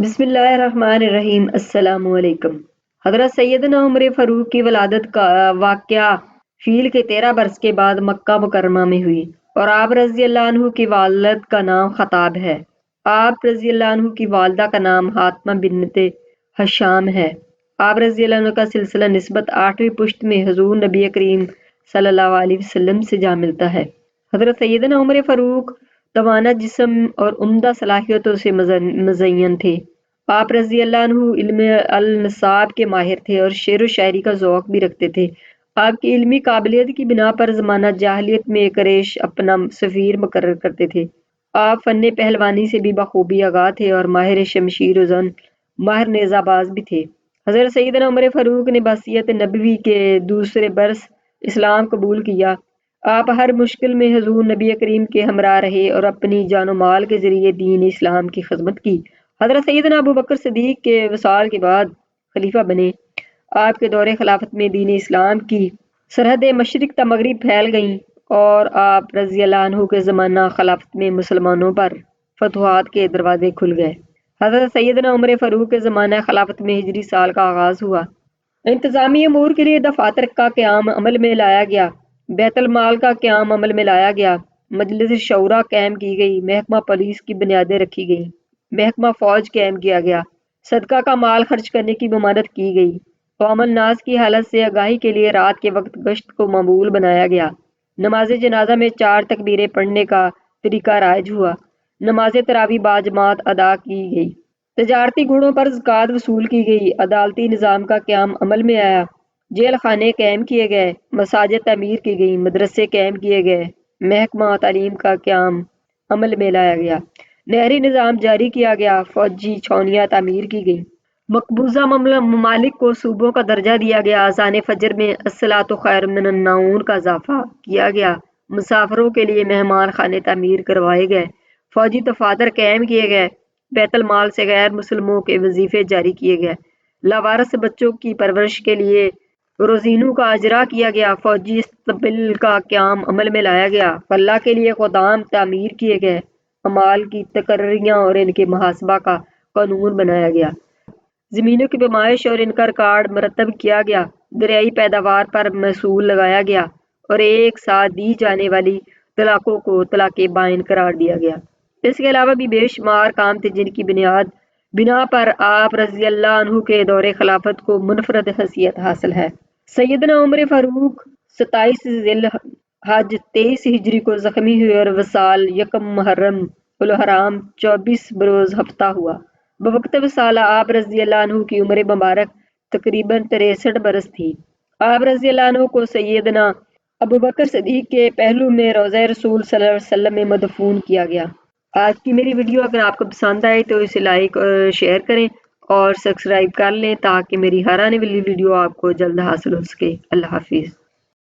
بسم اللہ الرحمن الرحیم۔ السلام علیکم۔ حضرت سیدنا عمر فاروق کی ولادت کا واقعہ فیل کے 13 برس کے بعد مکہ مکرمہ میں ہوئی اور آپ رضی اللہ عنہ کی والد کا نام خطاب ہے۔ آپ رضی اللہ عنہ کی والدہ کا نام فاطمہ بنت ہشام ہے۔ آپ رضی اللہ عنہ کا سلسلہ نسبت 8ویں پشت میں حضور نبی کریم صلی اللہ علیہ وسلم سے جا ملتا ہے۔ حضرت سیدنا عمر فاروق توانا جسم اور عمدہ صلاحیتوں سے مزین تھے۔ آپ رضی اللہ عنہ علم النصاب کے ماہر تھے اور شعر و شاعری کا ذوق بھی رکھتے تھے۔ آپ کی علمی قابلیت کی بنا پر زمانہ جاہلیت میں قریش اپنا سفیر مقرر کرتے تھے۔ آپ فن پہلوانی سے بھی بخوبی آگاہ تھے اور ماہر شمشیر و زن، ماہر نیزہ باز بھی تھے۔ حضرت سیدنا عمر فاروق نے بعثت نبوی کے دوسرے برس اسلام قبول کیا۔ آپ ہر مشکل میں حضور نبی کریم کے ہمراہ رہے اور اپنی جان و مال کے ذریعے دین اسلام کی خدمت کی۔ حضرت سیدنا ابو بکر صدیق کے وصال کے بعد خلیفہ بنے۔ آپ کے دور خلافت میں دین اسلام کی سرحدیں مشرق تا مغرب پھیل گئیں اور آپ رضی اللہ عنہ کے زمانہ خلافت میں مسلمانوں پر فتوحات کے دروازے کھل گئے۔ حضرت سیدنا عمر فاروق کے زمانہ خلافت میں ہجری سال کا آغاز ہوا۔ انتظامی امور کے لیے دفاتر کا قیام عمل میں لایا گیا، بیت المال کا قیام عمل میں لایا گیا، مجلس شورا قائم کی گئی، محکمہ پولیس کی بنیادیں رکھی گئیں، محکمہ فوج قائم کیا گیا، صدقہ کا مال خرچ کرنے کی ممانعت کی گئی، قوم الناس کی حالت سے آگاہی کے لیے رات کے وقت گشت کو معمول بنایا گیا، نماز جنازہ میں 4 تکبیریں پڑھنے کا طریقہ رائج ہوا، نماز تراویح باجماعت ادا کی گئی، تجارتی گھوڑوں پر زکوٰۃ وصول کی گئی، عدالتی نظام کا قیام عمل میں آیا، جیل خانے قائم کیے گئے، مساجد تعمیر کی گئی، مدرسے قائم کیے گئے، محکمہ تعلیم کا قیام عمل میں لایا گیا، نہری نظام جاری کیا گیا، فوجی چھاؤنیاں تعمیر کی گئیں، مقبوضہ ممالک کو صوبوں کا درجہ دیا گیا، اذان فجر میں الصلاۃ خیر من النوم کا اضافہ کیا گیا، مسافروں کے لیے مہمان خانے تعمیر کروائے گئے، فوجی دفاتر قائم کیے گئے، بیت المال سے غیر مسلموں کے وظیفے جاری کیے گئے، لاوارث بچوں کی پرورش کے لیے روزینوں کا اجرا کیا گیا، فوجی استقبال کا قیام عمل میں لایا گیا، فلاح کے لیے گودام تعمیر کیے گئے، اموال کی تقرریاں اور ان کے محاسبہ کا قانون بنایا گیا، زمینوں کی پیمائش اور ان کا ریکارڈ مرتب کیا گیا، دریائی پیداوار پر محصول لگایا گیا اور ایک ساتھ دی جانے والی طلاقوں کو طلاق بائن قرار دیا گیا۔ اس کے علاوہ بھی بے شمار کام تھے جن کی بنا پر آپ رضی اللہ عنہ کے دور خلافت کو منفرد حیثیت حاصل ہے۔ سیدنا عمر فاروق 27 ذی الحج 23 ہجری کو زخمی ہوئے اور وصال 1 محرم الحرام 24 بروز ہفتہ ہوا۔ بوقت وصال آپ رضی اللہ عنہ کی عمر مبارک تقریباً 63 برس تھی۔ آپ رضی اللہ عنہ کو سیدنا ابو بکر صدیق کے پہلو میں روضہ رسول صلی اللہ علیہ وسلم میں مدفون کیا گیا۔ آج کی میری ویڈیو اگر آپ کو پسند آئے تو اسے لائک اور شیئر کریں اور سبسکرائب کر لیں تاکہ میری ہر آنے والی ویڈیو آپ کو جلد حاصل ہو سکے۔ اللہ حافظ۔